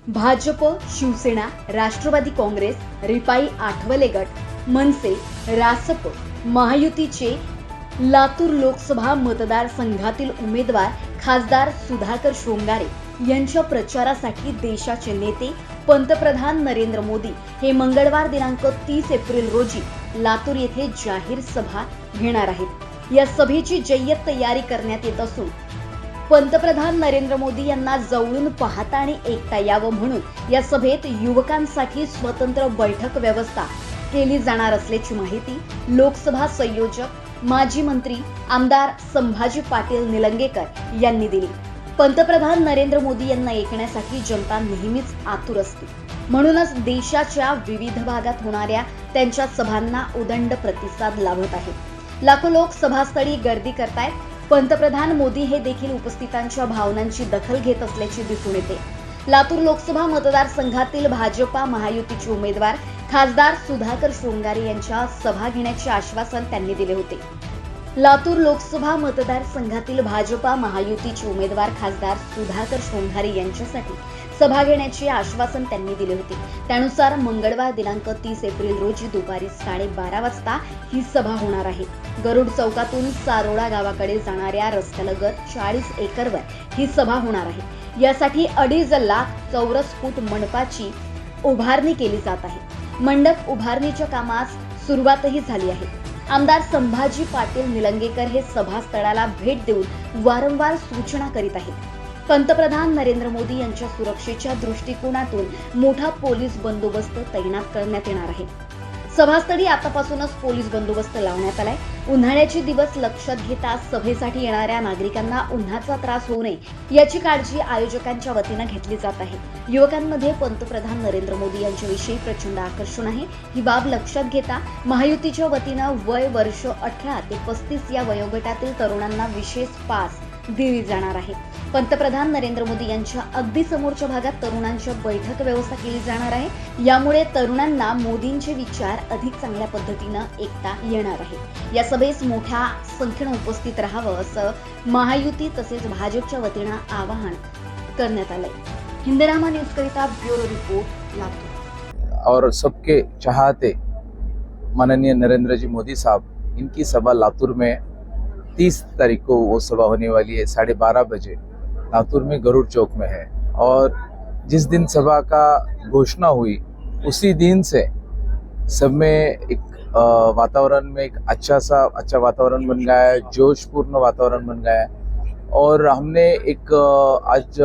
भाजप, शिवसेना, राष्ट्रवादी काँग्रेस, रिपाई आठवले गट, मनसे, रासप, महायुतीचे लातूर लोकसभा मतदारसंघातील उमेदवार खासदार सुधाकर शृंगारे यांच्या प्रचारासाठी देशाचे नेते पंतप्रधान नरेंद्र मोदी हे मंगळवार दिनांक 30 एप्रिल रोजी लातूर येथे जाहीर सभा घेणार आहेत। या सभेची जय्यत तयारी करण्यात येत असून पंतप्रधान नरेंद्र मोदी यांना जवळून पाहता आणि ऐकता यावं म्हणून या सभेत युवकांसाठी स्वतंत्र बैठक व्यवस्था केली जाणार असल्याची माहिती लोकसभा संयोजक माजी मंत्री आमदार संभाजी पाटील निलंगेकर यांनी दिली। पंतप्रधान नरेंद्र मोदी यांना ऐकण्यासाठी जनता नेहमीच आतुर असते, म्हणूनच देशाच्या विविध भागात होणाऱ्या त्यांच्या सभांना उदंड प्रतिसाद लाभत आहे। लाखो लोक सभास्थळी गर्दी करतायत। पंतप्रधान मोदी हे देखील उपस्थितांच्या भावनांची दखल घेत असल्याचे दिसून येते। लातूर लोकसभा मतदारसंघातील भाजपा महायुतीचे उमेदवार खासदार सुधाकर शृंगारे यांच्या सभा घेण्याचे आश्वासन त्यांनी दिले होते। लातूर लोकसभा मतदारसंघातील भाजपा महायुतीचे उमेदवार खासदार सुधाकर शृंगारे यांच्यासाठी सभा घेण्याचे आश्वासन त्यांनी दिले होते। त्यानुसार मंगळवार दिनांक 30 एप्रिल रोजी दुपारी 12:30 वाजता ही सभा होणार आहे। गरुड चौकातून सारोडा गावाकडे जाणाऱ्या रस्त्यालगत 40 एकरवर ही सभा होणार आहे। यासाठी 2.5 लाख चौरस फूट मंडपाची उभारणी केली जात आहे। मंडप उभारणीच्या कामास सुरुवातही झाली आहे। आमदार संभाजी पाटील निलंगेकर हे सभास्थळाला भेट देऊन वारंवार सूचना करीत आहेत। पंतप्रधान नरेंद्र मोदी यांच्या सुरक्षेच्या दृष्टिकोनातून मोठा पोलीस बंदोबस्त तैनात करण्यात येणार आहे। सभास्थळी आतापासूनच पोलीस बंदोबस्त लावण्यात आलाय। उन्हाळ्याचे दिवस लक्षात घेता सभेसाठी येणाऱ्या नागरिकांना उन्हाचा त्रास होऊ नये याची काळजी आयोजकांच्या वतीने घेतली जात आहे। युवकांमध्ये पंतप्रधान नरेंद्र मोदी यांच्याविषयी प्रचंड आकर्षण आहे। ही बाब लक्षात घेता महायुतीच्या वतीने वय वर्ष 18 ते 35 या वयोगटातील तरुणांना विशेष पास दिली जाणार आहे। पंतप्रधान नरेंद्र मोदी यांच्या अगदी समोरच्या भागात तरुणांच्या बैठक व्यवस्था केली जाणार आहे। यामुळे तरुणांना मोदींचे विचार अधिक चांगल्या पद्धतीने ऐकता येणार आहे। या सभेस मोठ्या संख्येने उपस्थित राहावं असं महायुती तसेच भाजपच्या वतीने आवाहन करण्यात आलंय। हिंदरामा न्यूज करिता ब्युरो रिपोर्ट, लातूर। और सबके चाहते माननीय नरेंद्र जी मोदी साहब, इनकी सभा लातूर में 30 तारीख को वो सभा होने वाली है। 12:30 बजे लातूर में गरुड़ चौक में है। और जिस दिन सभा का घोषणा हुई उसी दिन से सब में एक वातावरण में एक अच्छा वातावरण बन गया है, जोशपूर्ण वातावरण बन गया है। और हमने एक आज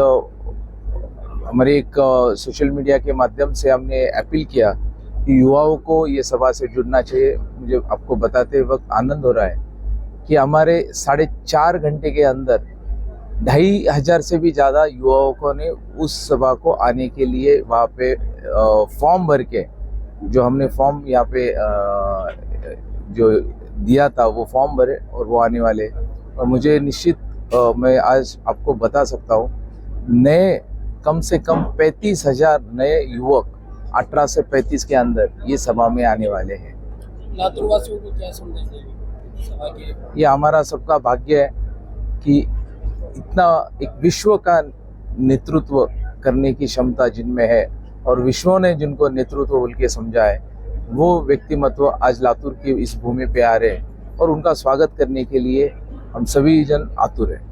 हमारे एक सोशल मीडिया के माध्यम से हमने अपील किया कि युवाओं को ये सभा से जुड़ना चाहिए। मुझे आपको बताते वक्त आनंद हो रहा है कि हमारे 4.5 घंटे के अंदर 2,500 से भी ज़्यादा युवाओं ने उस सभा को आने के लिए वहाँ पे फॉर्म भर के, जो हमने फॉर्म यहाँ पे जो दिया था वो फॉर्म भरे और वो आने वाले। और मुझे निश्चित मैं आज आपको बता सकता हूँ, नए कम से कम 35,000 नए युवक 18 से 35 के अंदर ये सभा में आने वाले हैं। लातूर वासियों को क्या संदेश देंगे सभा के? ये हमारा सबका भाग्य है कि इतना एक विश्व का नेतृत्व करने की क्षमता जिनमें है और विश्व ने जिनको नेतृत्व बोल के समझा है, वो व्यक्तिमत्व आज लातूर की इस भूमि पे आ रहे हैं और उनका स्वागत करने के लिए हम सभी जन आतुर हैं।